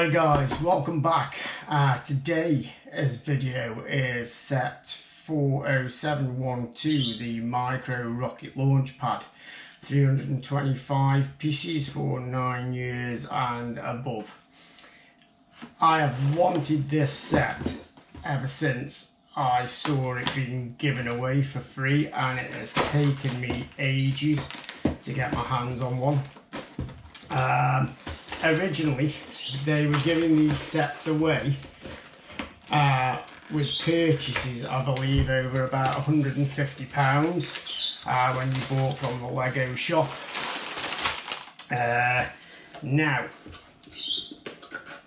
Hi guys, welcome back. Today's video is set 40712, the Micro Rocket Launchpad, 325 pieces for 9 years and above. I have wanted this set ever since I saw it being given away for free, and it has taken me ages to get my hands on one. Originally, they were giving these sets away with purchases, I believe, over about £150 when you bought from the Lego shop. Now,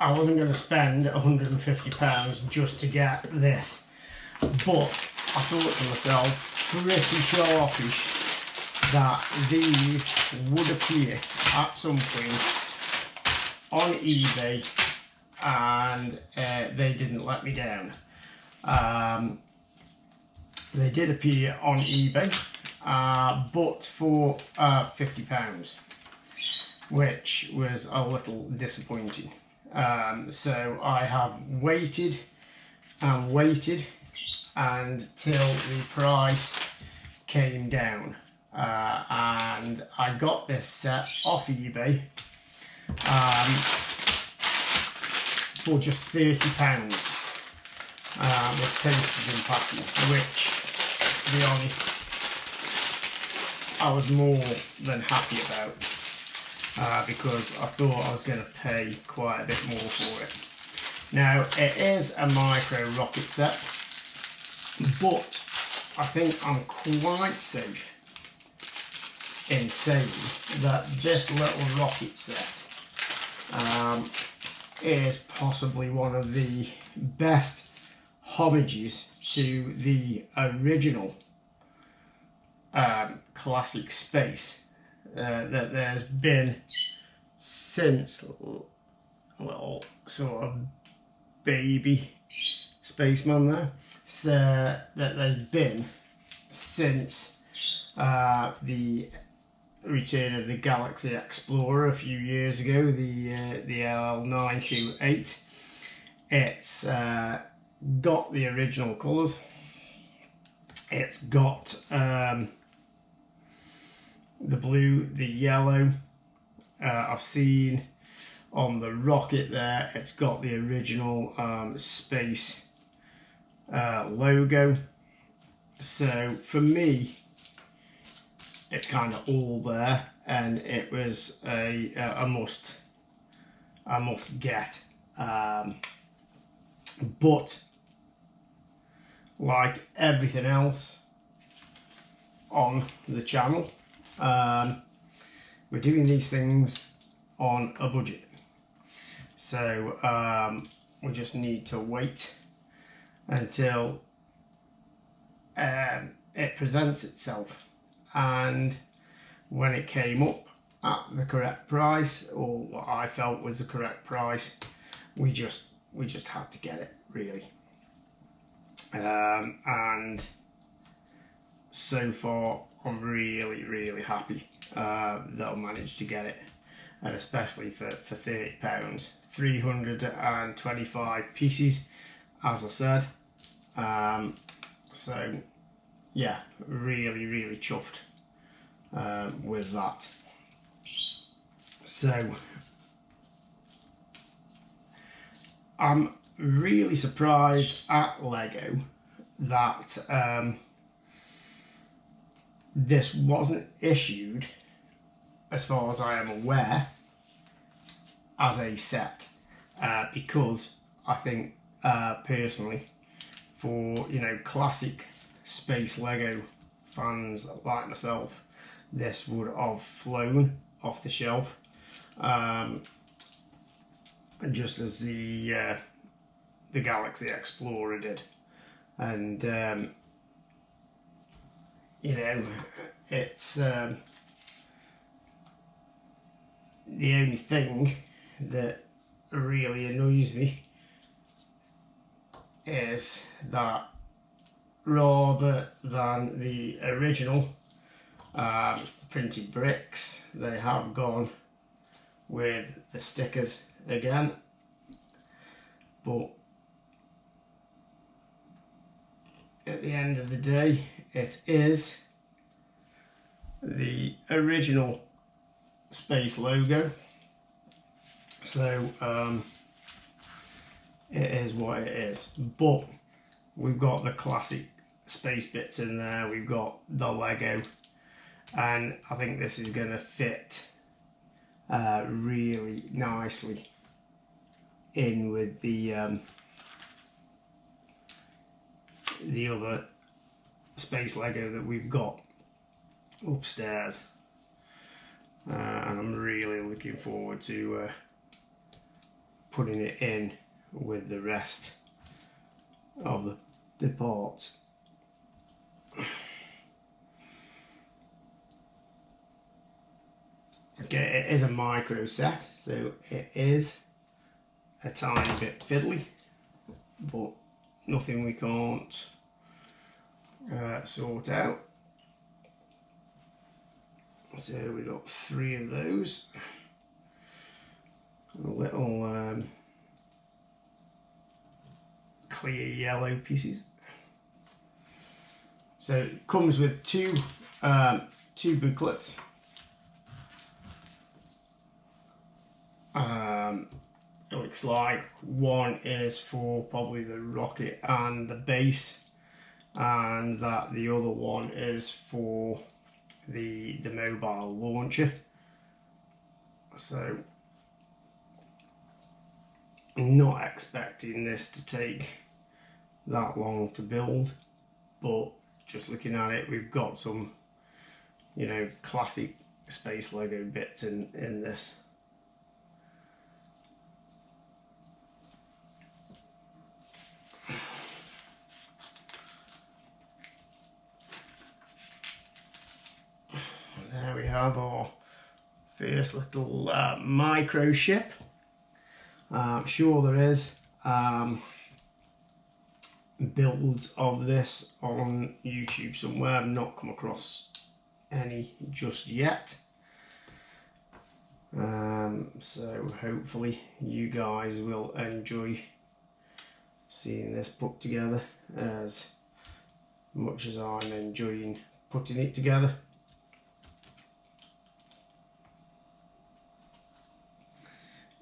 I wasn't going to spend £150 just to get this, but I thought to myself, pretty sharpish, that these would appear at some point on eBay, and they didn't let me down. They did appear on eBay, but for £50, which was a little disappointing. So I have waited and waited until the price came down, and I got this set off eBay for just £30 with postage and packing, which, to be honest, I was more than happy about, because I thought I was going to pay quite a bit more for it. Now, it is a micro rocket set, but I think I'm quite safe in saying that this little rocket set is possibly one of the best homages to the original classic space that there's been since little sort of baby spaceman there. So that there's been since the return of the Galaxy Explorer a few years ago, the LL928. It's got the original colours. It's got the blue, the yellow. I've seen on the rocket there, it's got the original space logo. So for me, it's kind of all there, and it was a must get. But like everything else on the channel, we're doing these things on a budget, so we just need to wait until it presents itself. And when it came up at the correct price, or what I felt was the correct price, we just had to get it, really. And so far, I'm really happy that I managed to get it, and especially for £30, 325 pieces, as I said. So yeah, really chuffed with that. So I'm really surprised at Lego that this wasn't issued, as far as I am aware, as a set, because I think personally, for classic space Lego fans like myself, this would have flown off the shelf, just as the Galaxy Explorer did. And it's the only thing that really annoys me is that rather than the original printed bricks, they have gone with the stickers again, but at the end of the day, it is the original space logo, so it is what it is. But we've got the classic space bits in there, we've got the Lego, and I think this is going to fit really nicely in with the other space Lego that we've got upstairs, and I'm really looking forward to putting it in with the rest of the parts. Okay, it is a micro set, so it is a tiny bit fiddly, but nothing we can't sort out. So we've got 3 of those little clear yellow pieces. So it comes with two booklets. It looks like one is for probably the rocket and the base, and that the other one is for the mobile launcher. So I'm not expecting this to take that long to build, but just looking at it, we've got some, you know, classic space Lego bits in this. There we have our first little micro ship. I'm sure there is builds of this on YouTube somewhere. I've not come across any just yet. So hopefully you guys will enjoy seeing this put together as much as I'm enjoying putting it together.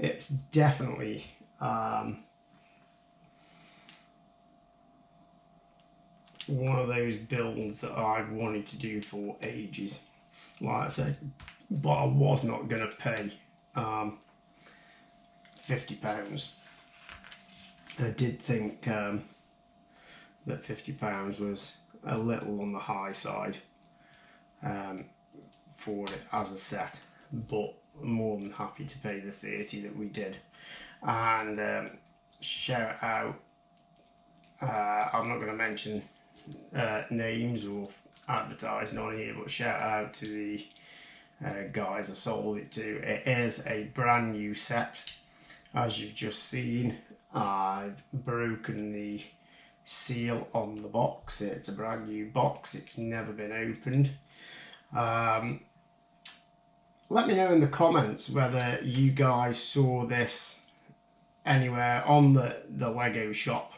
It's definitely one of those builds that I've wanted to do for ages, like I said, but I was not going to pay £50. I did think that £50 was a little on the high side for it as a set, but more than happy to pay the 30 that we did. And shout out, I'm not going to mention names or advertising on here, but shout out to the guys I sold it to. It is a brand new set, as you've just seen. I've broken the seal on the box. It's a brand new box, it's never been opened. Let me know in the comments whether you guys saw this anywhere on the Lego shop,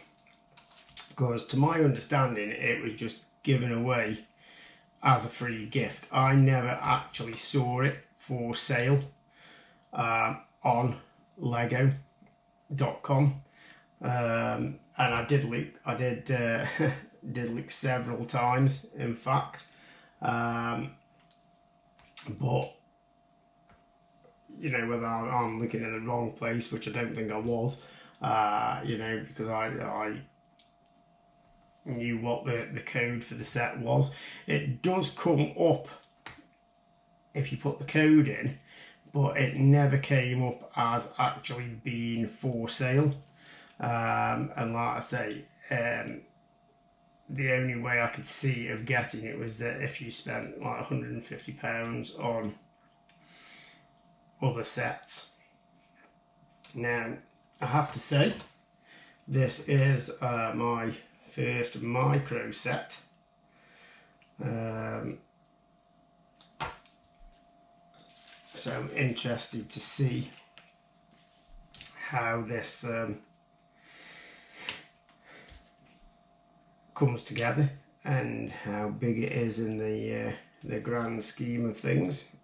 because to my understanding it was just given away as a free gift. I never actually saw it for sale on lego.com, and I did look several times, in fact, but you know, whether I'm looking in the wrong place, which I don't think I was, you know, because I knew what the code for the set was. It does come up if you put the code in, but it never came up as actually being for sale. And like I say, the only way I could see of getting it was that if you spent like £150 on other sets. Now, I have to say, this is my first micro set. So I'm interested to see how this comes together and how big it is in the grand scheme of things,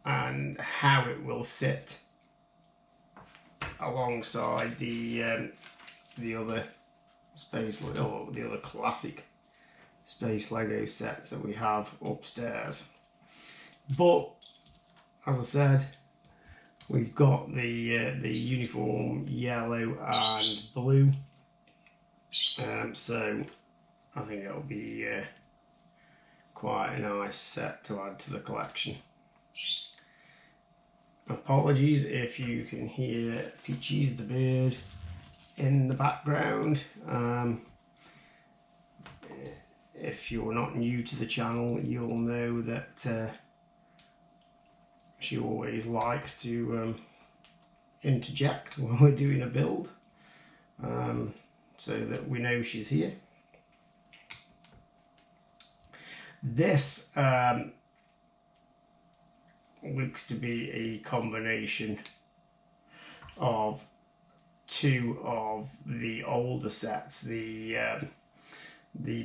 and how it will sit alongside the other the other classic Space Lego sets that we have upstairs. But as I said, we've got the uniform yellow and blue, so I think it'll be quite a nice set to add to the collection. Apologies if you can hear Peaches the bird in the background. If you're not new to the channel, you'll know that she always likes to interject when we're doing a build, so that we know she's here. This looks to be a combination of two of the older sets. The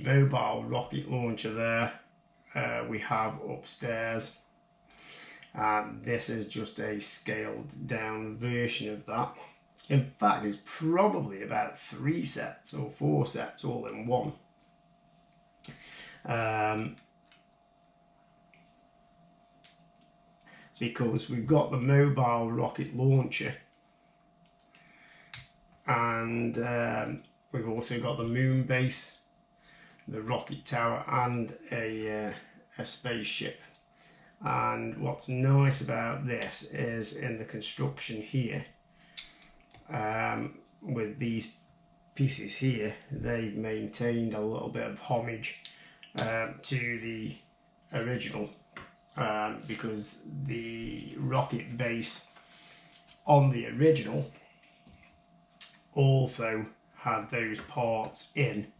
mobile rocket launcher there we have upstairs, and this is just a scaled down version of that. In fact, it's probably about 3 sets or 4 sets all in one. Because we've got the mobile rocket launcher, and we've also got the moon base, the rocket tower, and a spaceship. And what's nice about this is in the construction here, with these pieces here, they've maintained a little bit of homage to the original. Because the rocket base on the original also had those parts in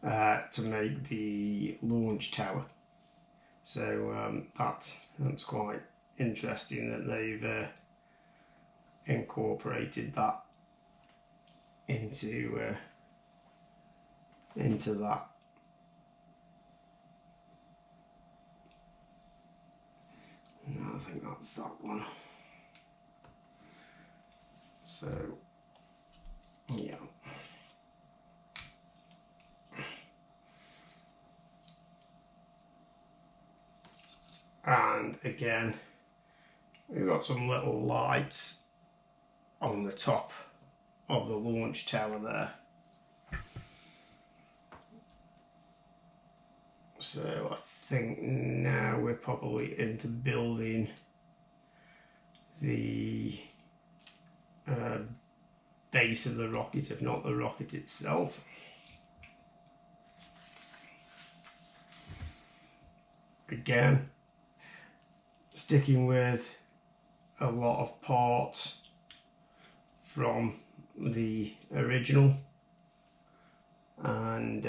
to make the launch tower. So that's quite interesting that they've incorporated that into that. No, I think that's that one. So, yeah. And again, we've got some little lights on the top of the launch tower there. So I think now we're probably into building the base of the rocket, if not the rocket itself. Again, sticking with a lot of parts from the original, and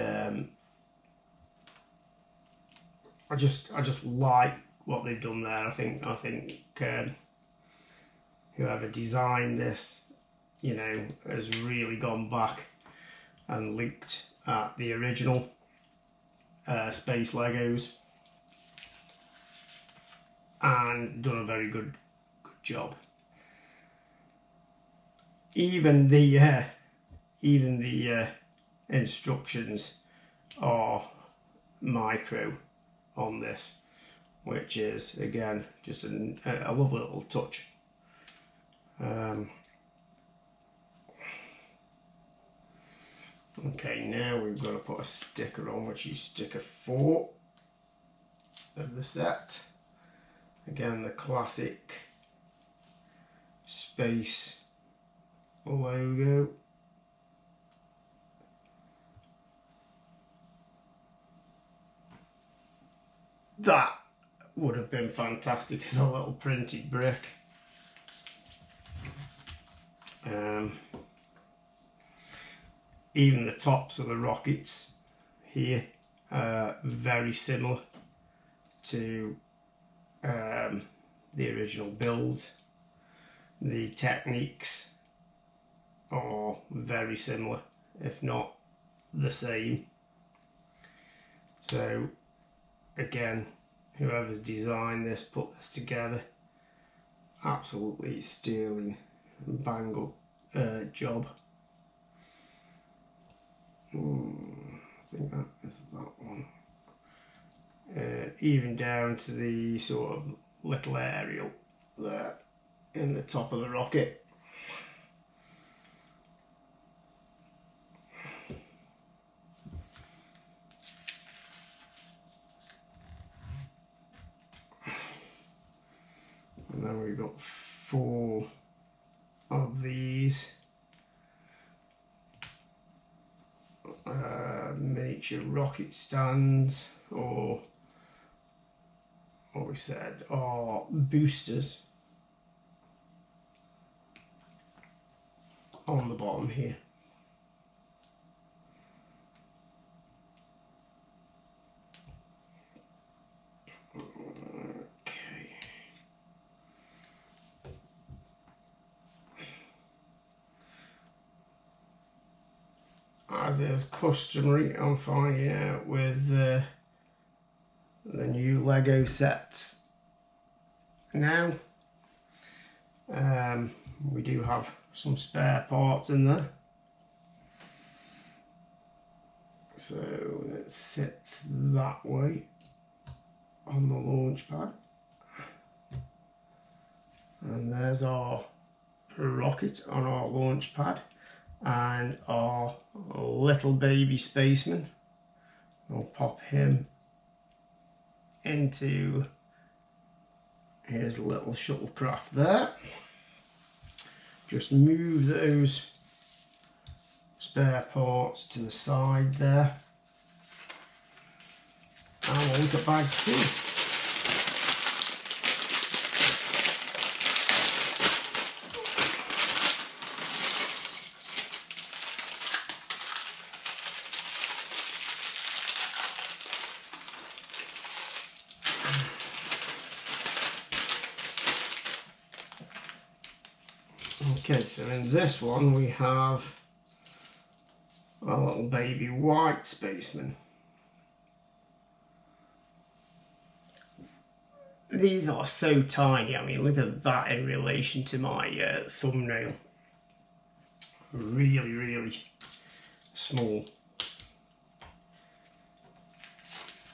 I just like what they've done there. I think whoever designed this, you know, has really gone back and looked at the original Space Legos and done a very good job. Even the instructions are micro on this, which is again just a lovely little touch. Okay, now we've got to put a sticker on, which is sticker 4 of the set. Again, the classic space logo. That would have been fantastic as a little printed brick. Even the tops of the rockets here are very similar to the original builds. The techniques are very similar, if not the same. So again, whoever's designed this, put this together, absolutely sterling bang up job. I think that is that one. Even down to the sort of little aerial there in the top of the rocket. And then we've got 4 of these miniature rocket stands, or what we said are boosters on the bottom here. As is customary, I'm finding out with the new Lego sets now, we do have some spare parts in there. So it sits that way on the launch pad, and there's our rocket on our launch pad and our little baby spaceman. I'll pop him into his little shuttlecraft there. Just move those spare parts to the side there, and we'll look at bag 2. Okay, so in this one we have a little baby white spaceman. These are so tiny, I mean look at that in relation to my thumbnail. Really, really small.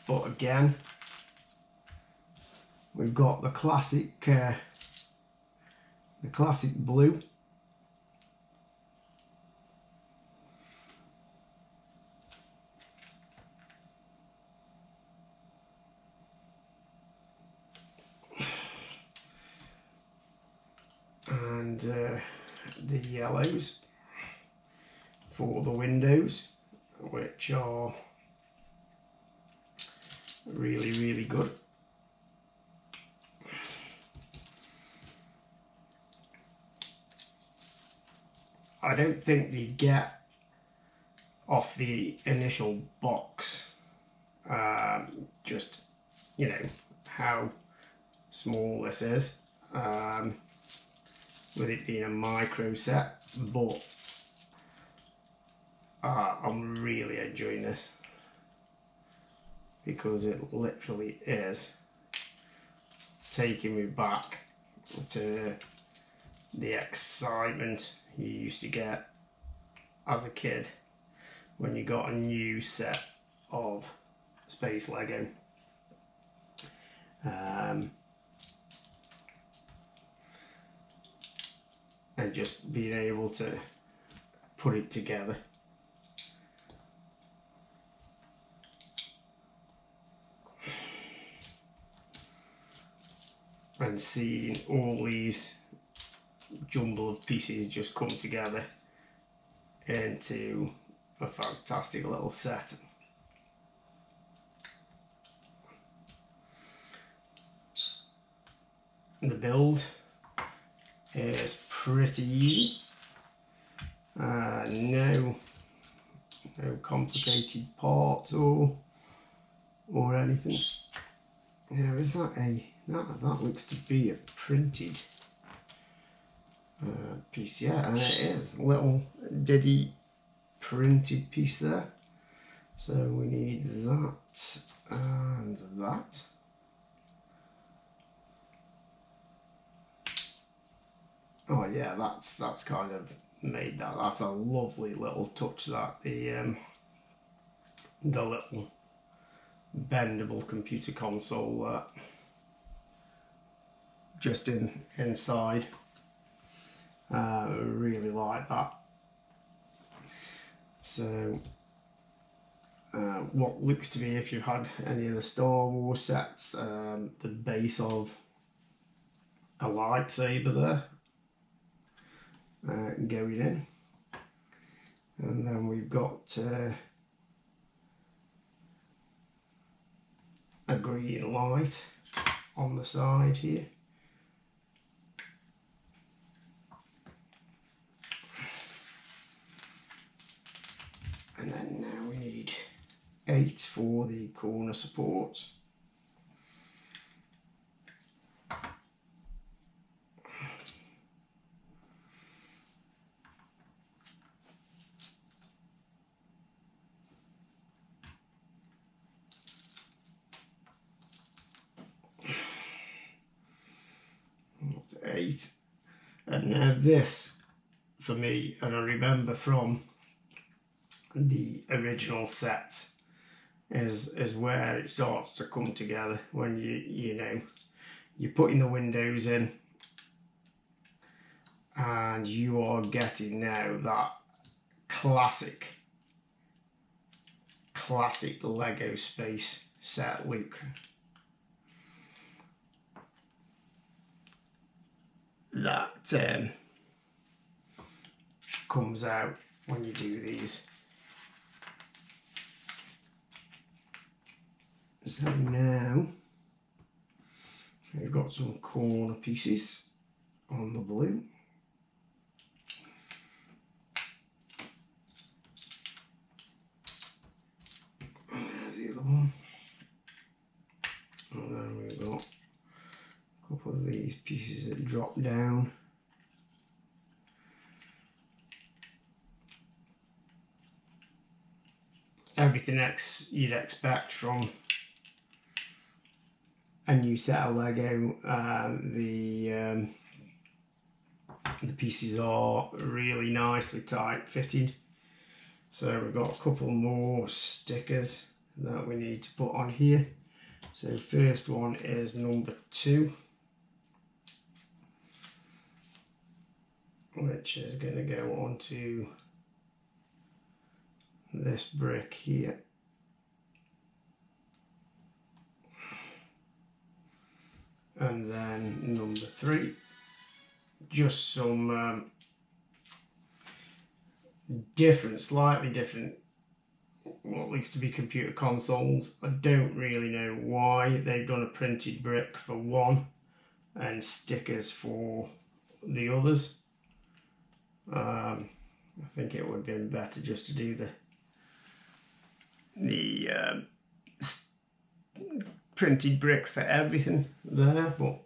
But again, we've got the classic blue. And the yellows for the windows, which are really, really good. I don't think they get off the initial box, just, you know, how small this is, with it being a micro set, but I'm really enjoying this because it literally is taking me back to the excitement you used to get as a kid when you got a new set of Space Lego. And just being able to put it together. And seeing all these jumble of pieces just come together into a fantastic little set. The build is pretty easy. No complicated parts or anything. Now, is that that looks to be a printed piece? Yeah, and it is a little diddy printed piece there. So we need that and that. Oh yeah, that's kind of made that. That's a lovely little touch, that the little bendable computer console just inside. Really like that. So what looks to be, if you've had any of the Star Wars sets, the base of a lightsaber there going in, and then we've got a green light on the side here. And then now we need 8 for the corner supports. That's 8. And now this, for me, and I remember from the original set, is where it starts to come together, when you know, you're putting the windows in and you are getting now that classic Lego space set look. That comes out when you do these. So now we've got some corner pieces on the blue. There's the other one. And then we've got a couple of these pieces that drop down. Everything you'd expect from a new set of Lego. The pieces are really nicely tight fitted. So we've got a couple more stickers that we need to put on here. So first one is number 2, which is going to go onto this brick here. And then number 3, just some slightly different, what looks to be computer consoles. I don't really know why they've done a printed brick for one and stickers for the others. I think it would have been better just to do the printed bricks for everything there, but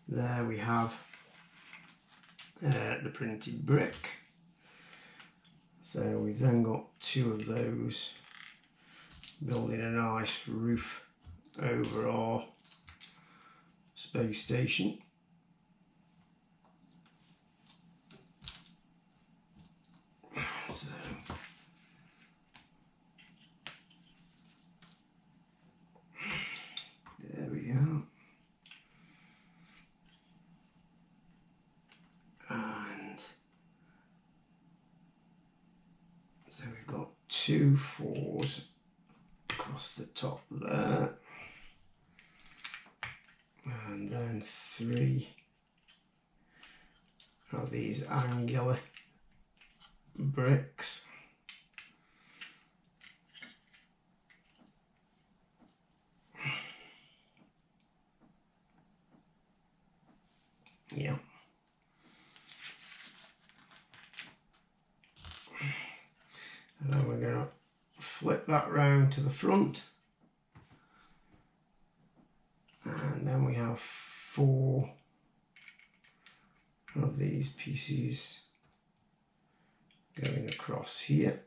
there we have the printed brick. So we've then got 2 of those, building a nice roof over our space station. So there we are. And so we've got 2 4s across the top there, and then 3 of these angular bricks. Yeah. And then we're going to flip that round to the front, and then we have 4 of these pieces going across here.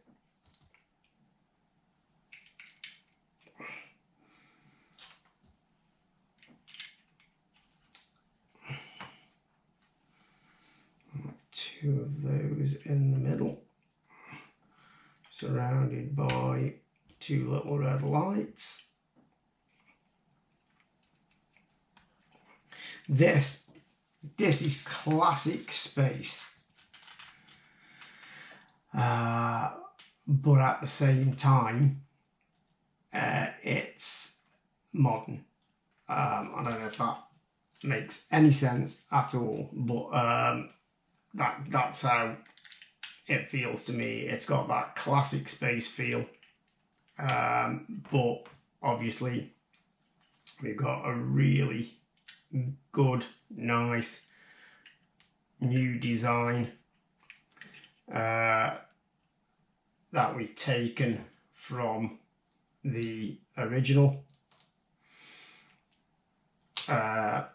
two of those in the middle, surrounded by two little red lights. This is classic space, but at the same time, it's modern. I don't know if that makes any sense at all, but that's how it feels to me. It's got that classic space feel, but obviously we've got a really good, nice new design that we've taken from the original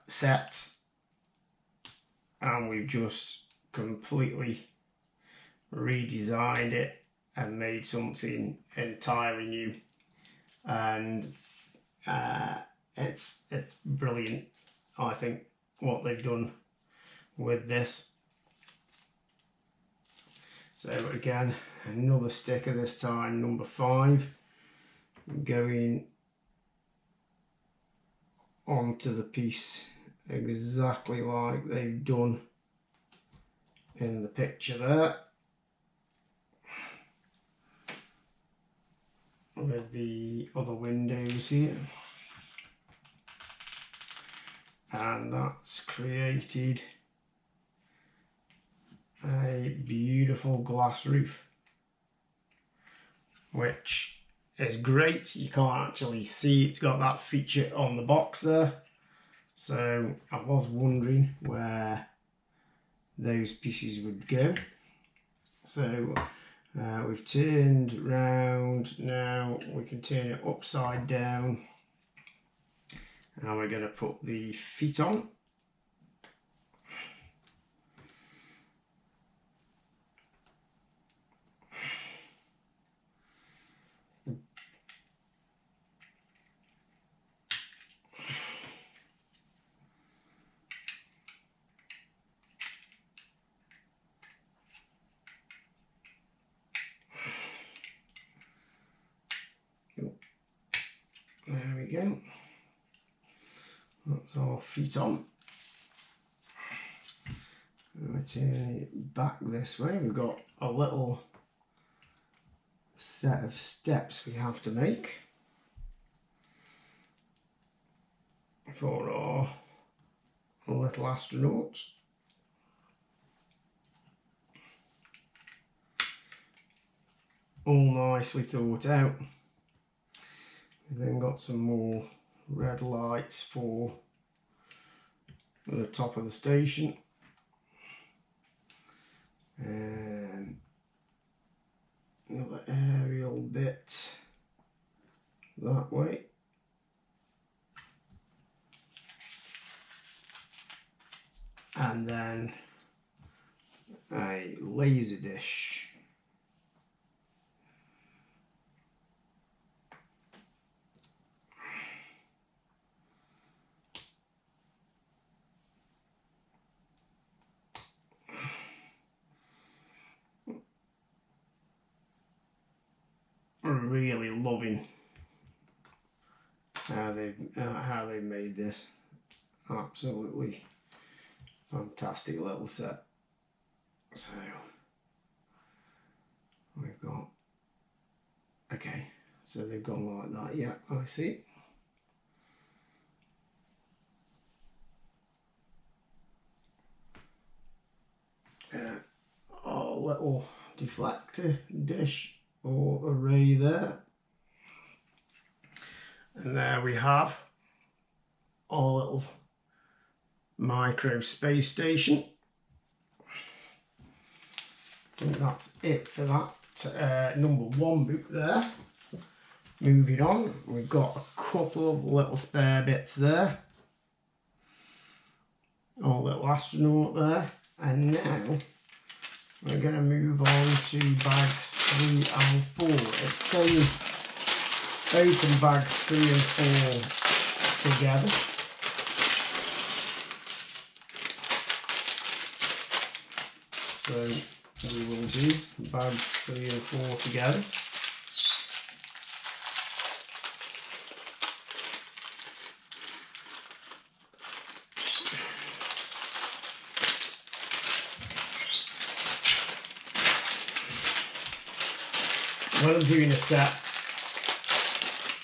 sets, and we've just completely redesigned it and made something entirely new, and it's brilliant, I think, what they've done with this. So again, another sticker, this time number 5, going onto the piece exactly like they've done in the picture there, with the other windows here, and that's created a beautiful glass roof, which is great. You can't actually see it's got that feature on the box there, so I was wondering where those pieces would go. So we've turned round, now we can turn it upside down, and we're going to put the feet on. There we go. That's our feet on. And we turn it back this way. We've got a little set of steps we have to make for our little astronauts. All nicely thought out. We've then got some more red lights for the top of the station, and another aerial bit that way, and then a laser dish. Really loving how they've made this. Absolutely fantastic little set. So we've got, okay, so they've gone like that. Yeah, I see. Our little deflector dish or array there, and there we have our little micro space station. I think that's it for that number 1 boot there. Moving on, we've got a couple of little spare bits there, our little astronaut there, and now we're going to move on to bags 3 and 4. It's saying open bags 3 and 4 together. So we will do bags 3 and 4 together. When I'm doing a set,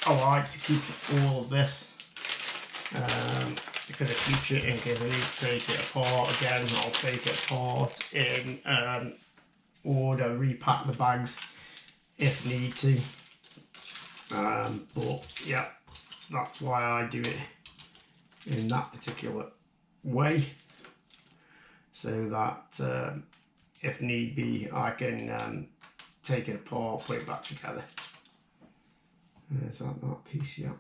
I like to keep all of this for the future in case I need to take it apart again. I'll take it apart in order, repack the bags if need to. But yeah, that's why I do it in that particular way, so that if need be I can take it apart, put it back together. Is that piece? Yeah.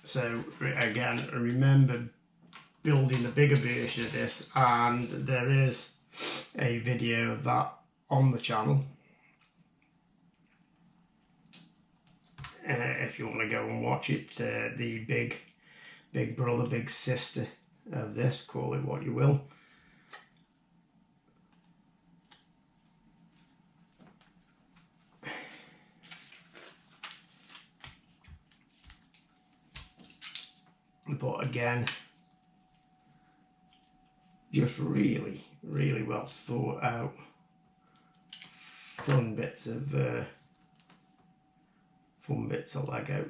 So again, remember building the bigger version of this, and there is a video of that on the channel if you want to go and watch it. The big brother, big sister of this, call it what you will. But again, just really well thought out, fun bits of Lego.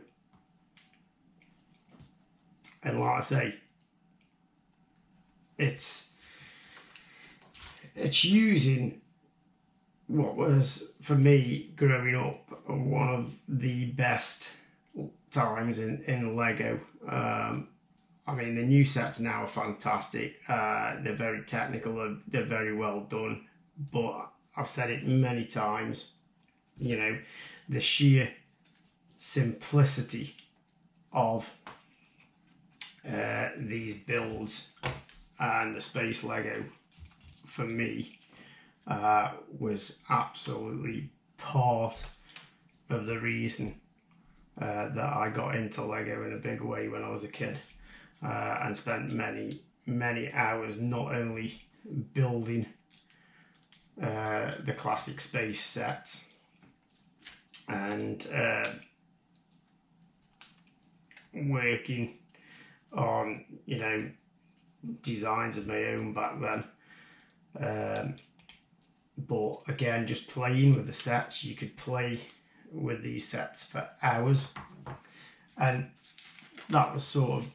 And like I say, it's using what was, for me growing up, one of the best times in Lego. I mean, the new sets now are fantastic. They're very technical, they're very well done, but I've said it many times, you know, the sheer simplicity of these builds and the Space Lego, for me, was absolutely part of the reason that I got into Lego in a big way when I was a kid, and spent many hours not only building the classic space sets and working on, you know, designs of my own back then, but again, just playing with the sets. You could play with these sets for hours, and that was sort of,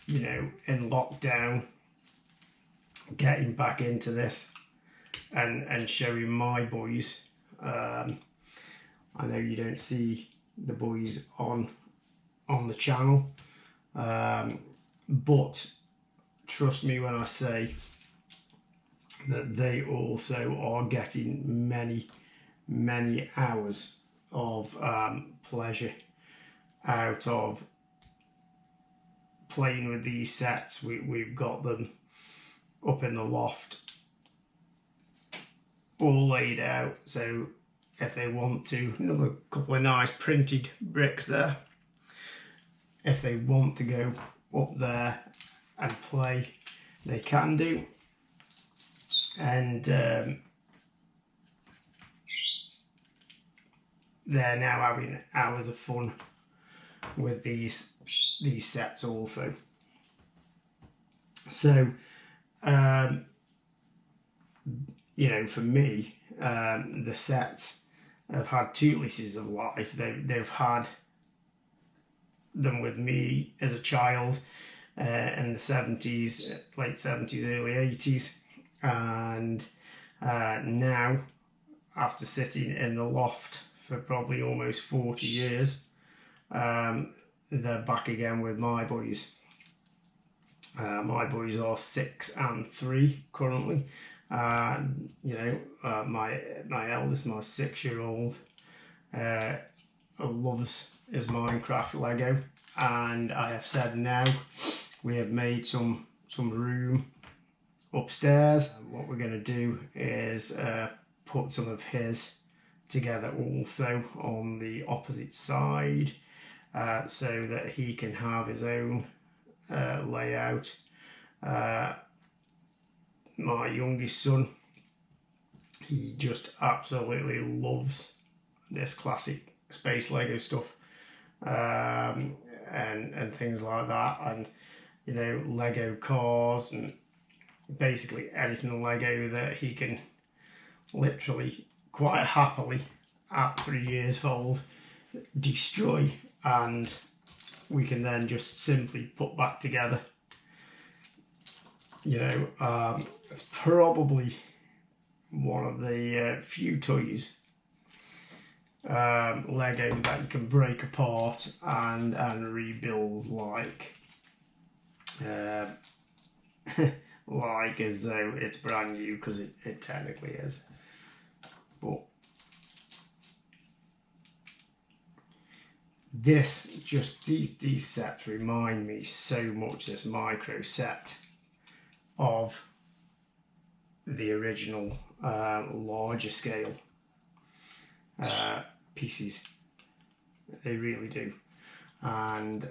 you know, in lockdown, getting back into this and showing my boys. I know you don't see the boys on the channel, but trust me when I say that they also are getting many hours of pleasure out of playing with these sets. We've got them up in the loft, all laid out, so if they want to, another couple of nice printed bricks there, if they want to go up there and play, they can do. And they're now having hours of fun with these sets also. So you know, for me, the sets have had 2 leases of life. They've had them with me as a child in the 70s, late 70s, early 80s, and now, after sitting in the loft for probably almost 40 years, they're back again with my boys. My boys are 6 and 3 currently. You know, my eldest, my 6-year-old, loves his Minecraft Lego, and I have said now we have made some room upstairs. What we're going to do is put some of his together also on the opposite side, so that he can have his own layout. my youngest son, he just absolutely loves this classic space Lego stuff, and things like that, and you know, Lego cars and basically anything Lego that he can literally quite happily at 3 years old destroy, and we can then just simply put back together. You know, it's probably one of the few toys, Lego, that you can break apart and rebuild like like as though it's brand new, because it technically is. But these sets remind me so much, this micro set, of the original larger scale pieces. They really do. And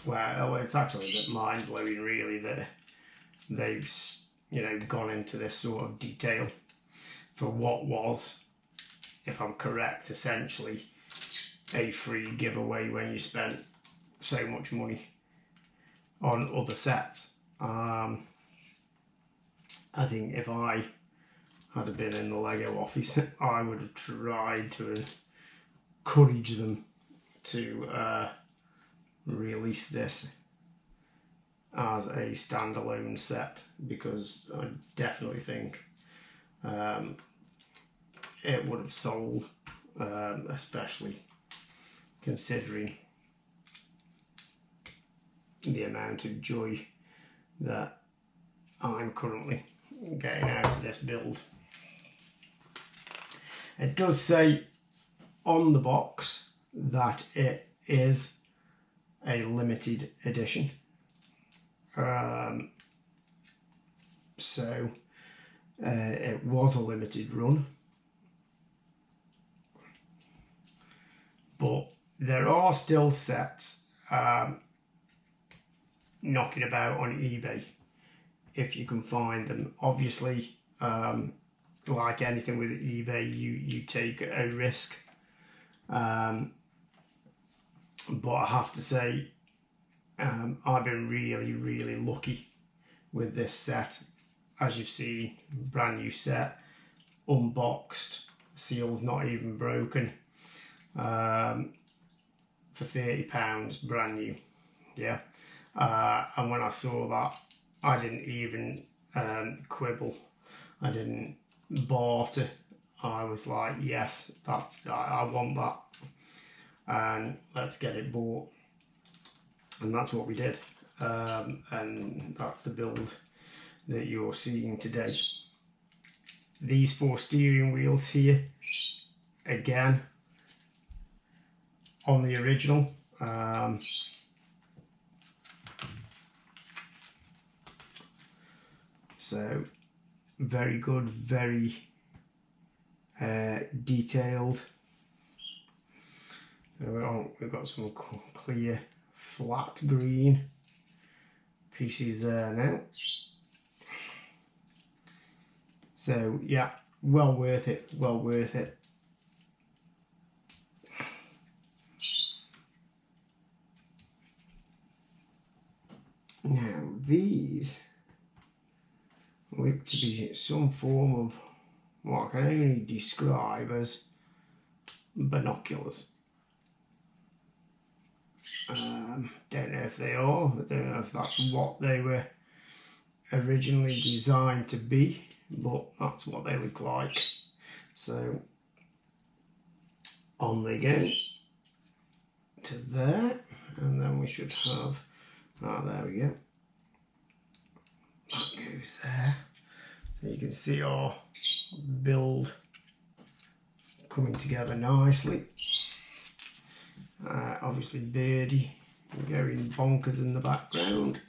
well, it's actually a bit mind-blowing really that they've, you know, gone into this sort of detail for what was, if I'm correct, essentially a free giveaway when you spent so much money on other sets. I think if I had been in the Lego office, I would have tried to encourage them to release this as a standalone set, because I definitely think it would have sold, especially considering the amount of joy that I'm currently getting out of this build. It does say on the box that it is a limited edition, so it was a limited run, but there are still sets knocking about on eBay if you can find them. Obviously, like anything with eBay, you take a risk, but I have to say, I've been really lucky with this set. As you've seen, brand new set, unboxed, seal's not even broken, for £30, brand new. Yeah, and when I saw that, I didn't even quibble. I didn't barter. I was like, yes, I want that, and let's get it bought. And that's what we did, and that's the build that you're seeing today. These 4 steering wheels here, again, on the original. So very good, very detailed. So we've got some clear flat green pieces there now. So yeah, well worth it, well worth it. Now these look to be some form of what I can only describe as binoculars. Don't know if they are, I don't know if that's what they were originally designed to be, but that's what they look like. So on they go to there, and then we should have, there we go, that goes there. So you can see our build coming together nicely. Obviously Birdie going bonkers in the background.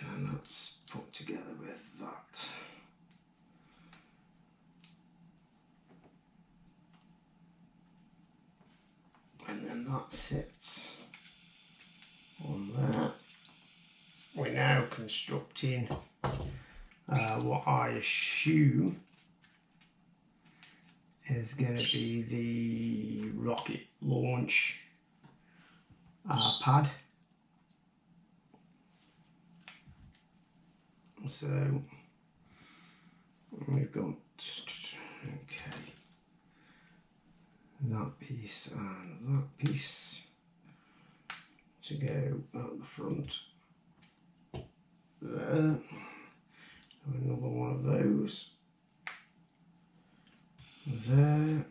And then that's put together with that. and that sits on there. We're now constructing what I assume is going to be the rocket launch pad. So we've got that piece and that piece to go at the front there. Another one of those there.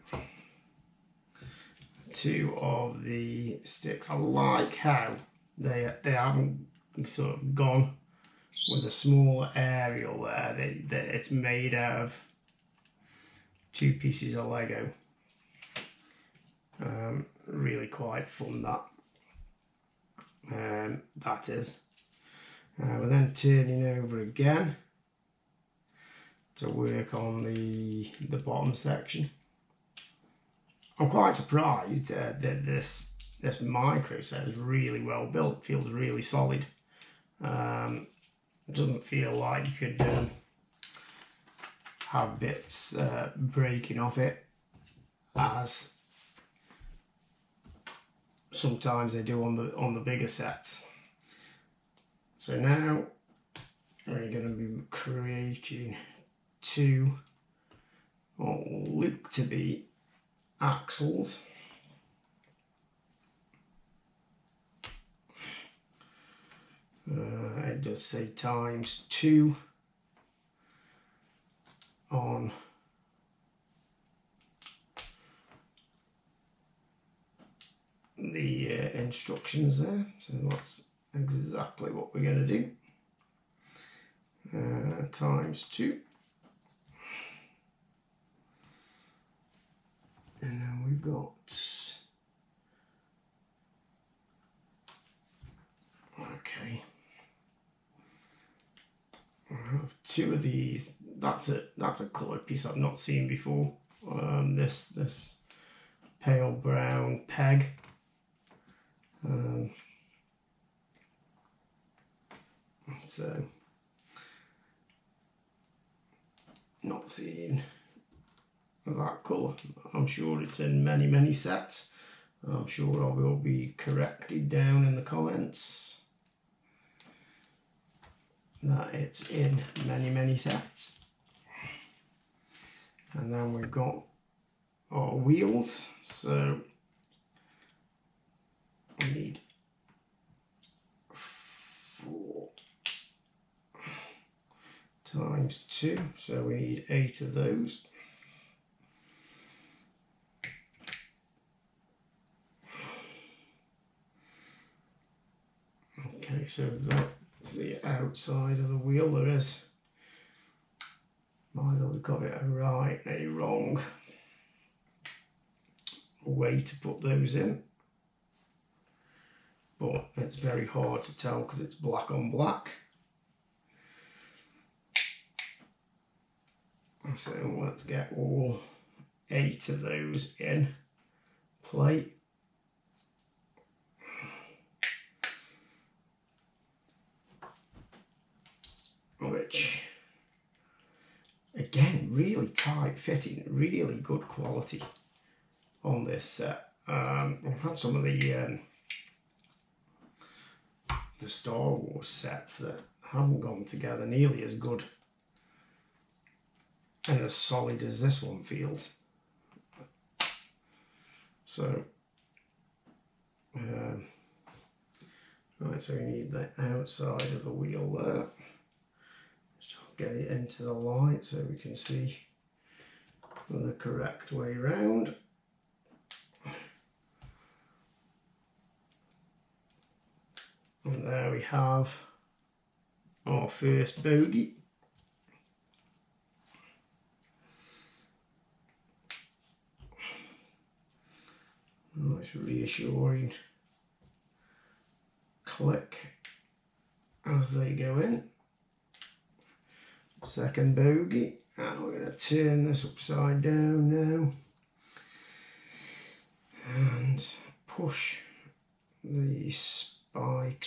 Two of the sticks. I like how they haven't sort of gone with a smaller aerial there. It's made out of two pieces of Lego. Really quite fun that is. We're then turning over again to work on the bottom section. I'm quite surprised that this micro set is really well built. Feels really solid. It doesn't feel like you could have bits breaking off it, as sometimes they do on the bigger sets. So now we're going to be creating two what will look to be axles. It does say ×2 on the instructions there, so that's exactly what we're going to do. ×2, and then we've got I have two of these. That's a coloured piece I've not seen before. This pale brown peg. So not seeing that colour. I'm sure it's in many sets. I'm sure I will be corrected down in the comments that it's in many sets. And then we've got our wheels, so we need 4 ×2, so we need 8 of those. Okay, so that's the outside of the wheel. There is, by the look of it, a wrong way to put those in, but it's very hard to tell because it's black on black. So let's get all 8 of those in play. Which, again, really tight fitting, really good quality on this set. I've had some of the Star Wars sets that haven't gone together nearly as good and as solid as this one feels. So, right, so we need the outside of the wheel there. Get it into the light so we can see the correct way round. And there we have our first bogey. Nice reassuring click as they go in. Second bogey, and we're going to turn this upside down now and push the spike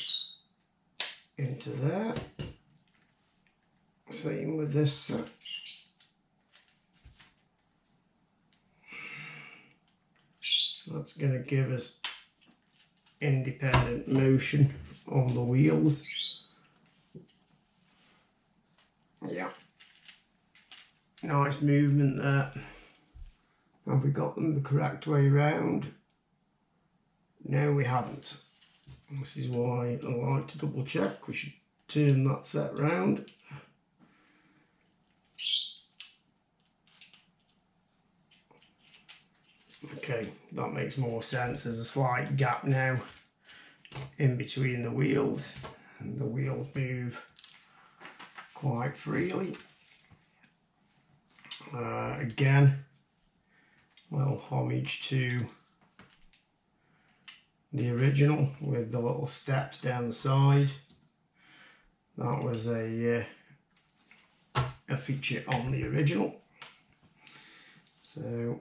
into there. Same with this set. That's going to give us independent motion on the wheels. Yeah, nice movement there. Have we got them the correct way round? No, we haven't. This is why I like to double check. We should turn that set round. Okay, that makes more sense. There's a slight gap now in between the wheels, and the wheels move quite freely. Again, well, homage to the original with the little steps down the side. That was a feature on the original. So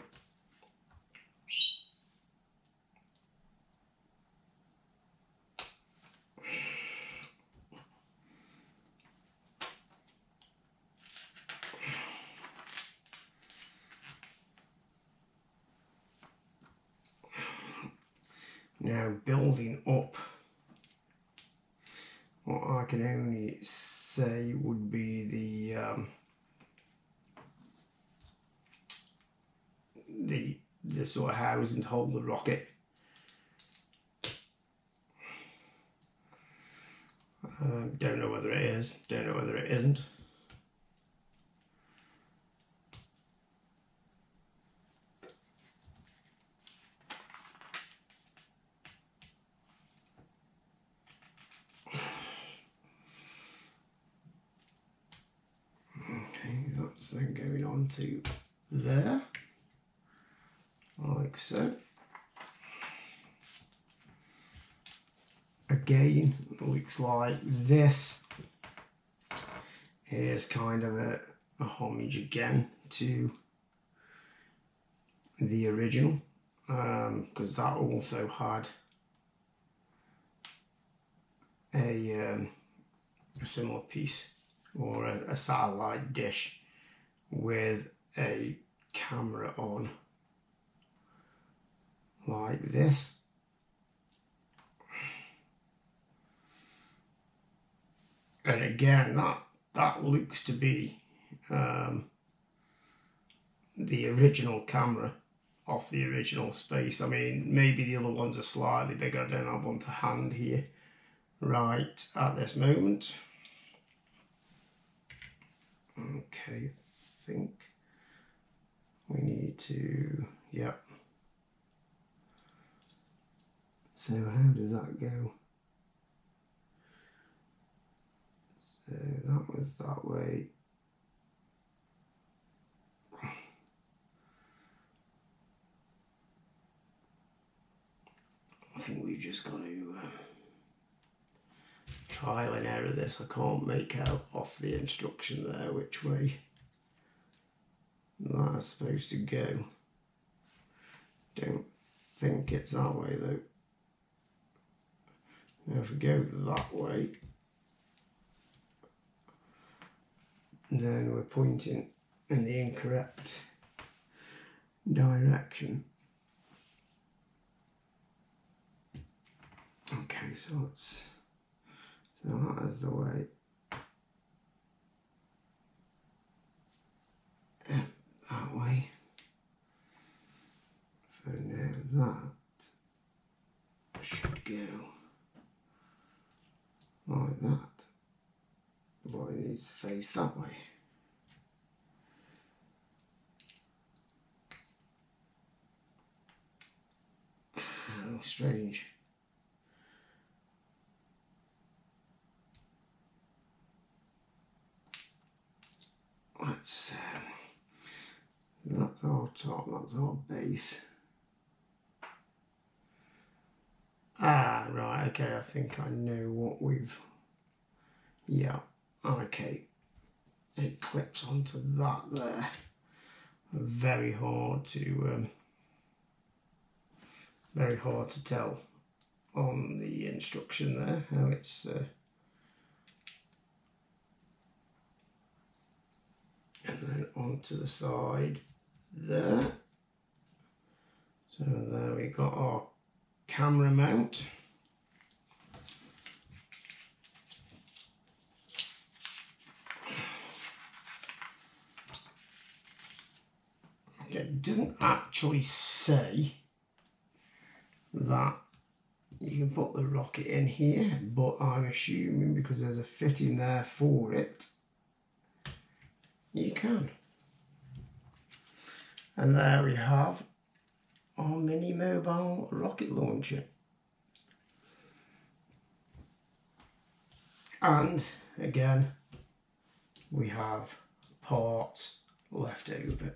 now building up, what I can only say would be the sort of housing to hold the rocket. Don't know whether it is, don't know whether it isn't. Okay, that's then going on to there, like so. Again, looks like this is kind of a homage again to the original, because that also had a similar piece, or a satellite dish with a camera on like this. And again, that looks to be the original camera off the original Space. I mean, maybe the other ones are slightly bigger. I don't have one to hand here right at this moment. Okay, I think we need to, yeah. So how does that go? So that was that way. I think we've just got to trial and error this. I can't make out off the instruction there which way that's supposed to go. Don't think it's that way though. Now if we go that way, then we're pointing in the incorrect direction. Okay, so let's, so that is the way. Yeah, that way. So now that should go like that. The body needs to face that way. How strange. Let's that's our top, that's our base. Ah, right, okay, I think I know what we've, yeah, okay. It clips onto that there. Very hard to very hard to tell on the instruction there how it's and then onto the side there. So there we got our camera mount. Okay, it doesn't actually say that you can put the rocket in here, but I'm assuming because there's a fitting there for it, you can. And there we have our mini mobile rocket launcher. And again, we have parts left over.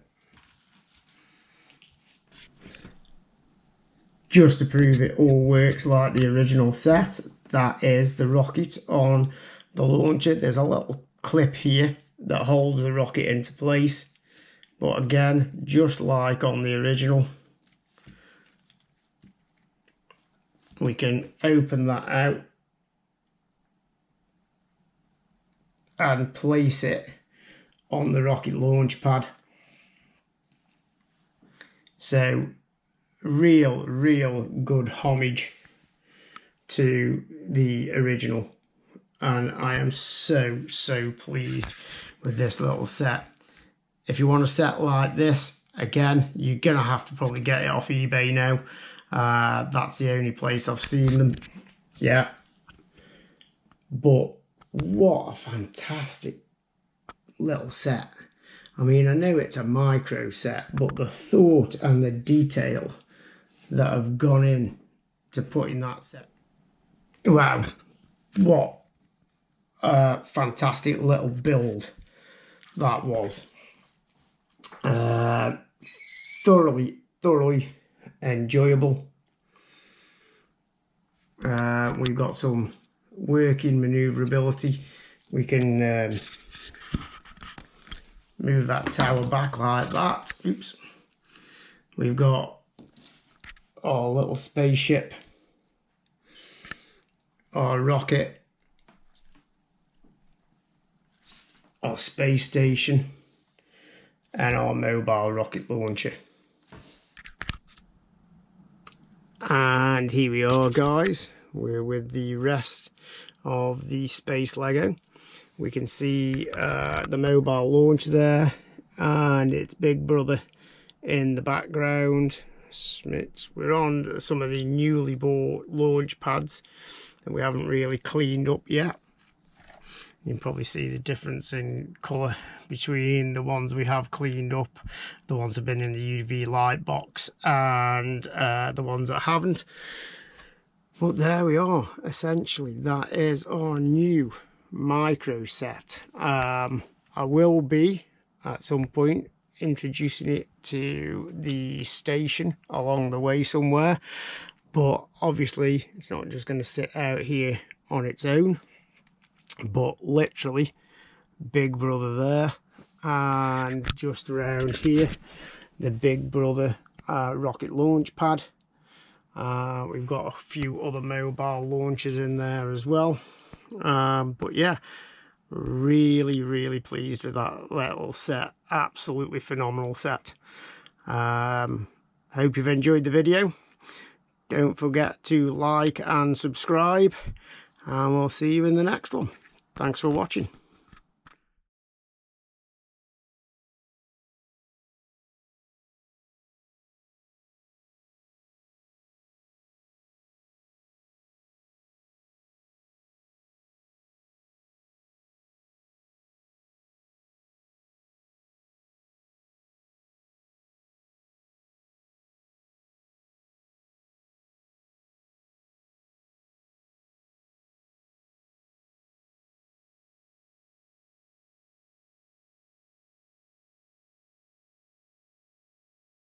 Just to prove it all works like the original set, that is the rocket on the launcher. There's a little clip here that holds the rocket into place. But again, just like on the original, we can open that out and place it on the rocket launch pad. So real good homage to the original, and I am so pleased with this little set. If you want a set like this, again, you're gonna have to probably get it off eBay now. That's the only place I've seen them. Yeah, but what a fantastic little set. I mean, I know it's a micro set, but the thought and the detail that have gone in to putting that set. Wow, what a fantastic little build that was. Thoroughly enjoyable. We've got some working maneuverability. We can move that tower back like that. Oops. We've got our little spaceship, our rocket, our space station, and our mobile rocket launcher. And here we are, guys. We're with the rest of the space Lego. We can see the mobile launcher there and its big brother in the background. We're on some of the newly bought launch pads that we haven't really cleaned up yet. You can probably see the difference in colour between the ones we have cleaned up, the ones that have been in the UV light box, and the ones that haven't. But there we are. Essentially, that is our new micro set. I will be, at some point, introducing it to the station along the way somewhere, but obviously it's not just going to sit out here on its own, but literally big brother there, and just around here the big brother rocket launch pad. We've got a few other mobile launchers in there as well, but yeah, really pleased with that little set. Absolutely phenomenal set. Hope you've enjoyed the video. Don't forget to like and subscribe, and we'll see you in the next one. Thanks for watching.